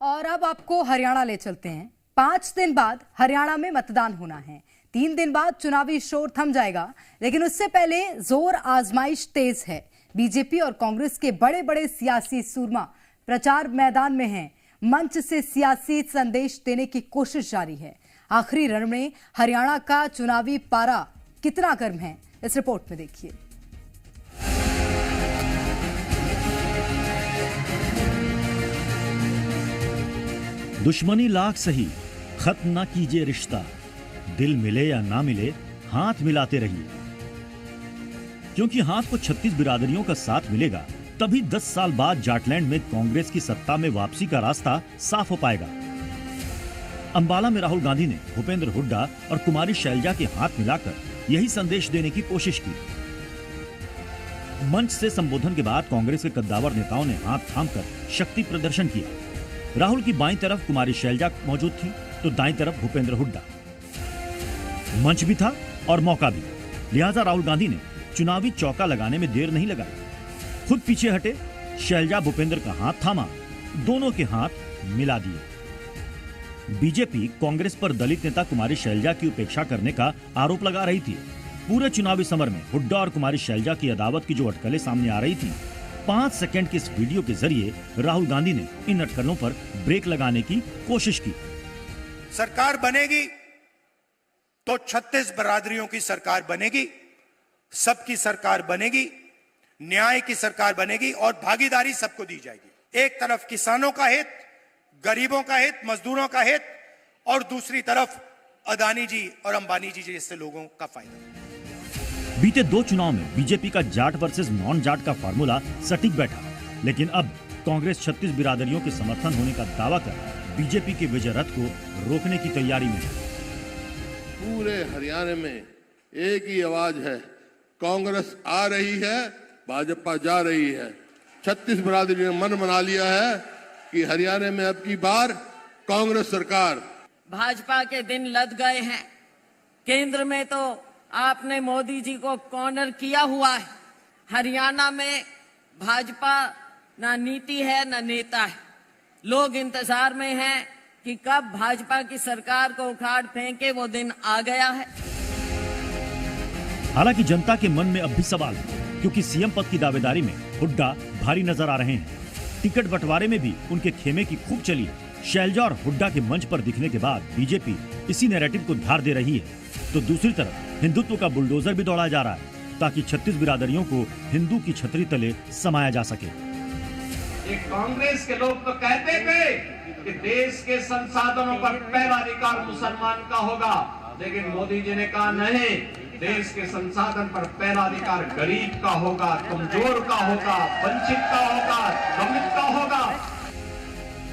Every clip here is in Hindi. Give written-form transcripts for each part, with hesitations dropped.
और अब आपको हरियाणा ले चलते हैं। 5 दिन बाद हरियाणा में मतदान होना है। 3 दिन बाद चुनावी शोर थम जाएगा, लेकिन उससे पहले जोर आजमाइश तेज है। बीजेपी और कांग्रेस के बड़े बड़े सियासी सूरमा प्रचार मैदान में हैं। मंच से सियासी संदेश देने की कोशिश जारी है। आखिरी रण में हरियाणा का चुनावी पारा कितना गर्म है, इस रिपोर्ट में देखिए। दुश्मनी लाख सही, खत्म ना कीजिए रिश्ता। दिल मिले या ना मिले, हाथ मिलाते रहिए। क्योंकि हाथ को 36 बिरादरियों का साथ मिलेगा, तभी 10 साल बाद जाटलैंड में कांग्रेस की सत्ता में वापसी का रास्ता साफ हो पाएगा। अंबाला में राहुल गांधी ने भूपेंद्र हुड्डा और कुमारी शैलजा के हाथ मिलाकर यही संदेश देने की कोशिश की। मंच से संबोधन के बाद कांग्रेस के कद्दावर नेताओं ने हाथ थामकर शक्ति प्रदर्शन किया। राहुल की बाईं तरफ कुमारी शैलजा मौजूद थी, तो दाईं तरफ भूपेंद्र हुड्डा। मंच भी था और मौका भी, लिहाजा राहुल गांधी ने चुनावी चौका लगाने में देर नहीं लगाई। खुद पीछे हटे, शैलजा भूपेंद्र का हाथ थामा, दोनों के हाथ मिला दिए। बीजेपी कांग्रेस पर दलित नेता कुमारी शैलजा की उपेक्षा करने का आरोप लगा रही थी। पूरे चुनावी समर में हुड्डा और कुमारी शैलजा की अदावत की जो अटकलें सामने आ रही थी, 5 सेकंड के इस वीडियो के जरिए राहुल गांधी ने इन अटकलों पर ब्रेक लगाने की कोशिश की। सरकार बनेगी तो 36 बरादरियों की सरकार बनेगी, सबकी सरकार बनेगी, न्याय की सरकार बनेगी और भागीदारी सबको दी जाएगी। एक तरफ किसानों का हित, गरीबों का हित, मजदूरों का हित, और दूसरी तरफ अदानी जी और अंबानी जी जैसे लोगों का फायदा। बीते 2 चुनाव में बीजेपी का जाट वर्सेस नॉन जाट का फार्मूला सटीक बैठा, लेकिन अब कांग्रेस 36 बिरादरियों के समर्थन होने का दावा कर बीजेपी के विजय रथ को रोकने की तैयारी में है। पूरे हरियाणा में एक ही आवाज है, कांग्रेस आ रही है, भाजपा जा रही है। 36 बिरादरी ने मन बना लिया है कि हरियाणा में अब की बार कांग्रेस सरकार। भाजपा के दिन लद गए हैं। केंद्र में तो आपने मोदी जी को कॉर्नर किया हुआ है। हरियाणा में भाजपा ना नीति है ना नेता है। लोग इंतजार में हैं कि कब भाजपा की सरकार को उखाड़ फेंके वो दिन आ गया है। हालांकि जनता के मन में अब भी सवाल है, क्योंकि सीएम पद की दावेदारी में हुड्डा भारी नजर आ रहे हैं। टिकट बंटवारे में भी उनके खेमे की खूब चली है। शैलजा और हुड्डा के मंच पर दिखने के बाद बीजेपी इसी नैरेटिव को धार दे रही है, तो दूसरी तरफ हिंदुत्व का बुलडोजर भी दौड़ाया जा रहा है, ताकि 36 बिरादरियों को हिंदू की छतरी तले समाया जा सके। कांग्रेस के लोग तो कहते थे कि देश के संसाधनों पर पहला अधिकार मुसलमान का होगा, लेकिन मोदी जी ने कहा नहीं, देश के संसाधन पर पहला अधिकार गरीब का होगा, कमजोर का होगा, वंचित का होगा, दलित का होगा।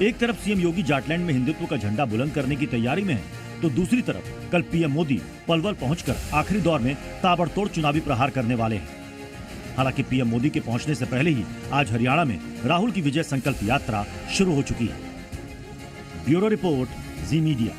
एक तरफ सीएम योगी जाटलैंड में हिंदुत्व का झंडा बुलंद करने की तैयारी में है, तो दूसरी तरफ कल पीएम मोदी पलवल पहुंचकर आखिरी दौर में ताबड़तोड़ चुनावी प्रहार करने वाले हैं। हालांकि पीएम मोदी के पहुंचने से पहले ही आज हरियाणा में राहुल की विजय संकल्प यात्रा शुरू हो चुकी है। ब्यूरो रिपोर्ट, जी मीडिया।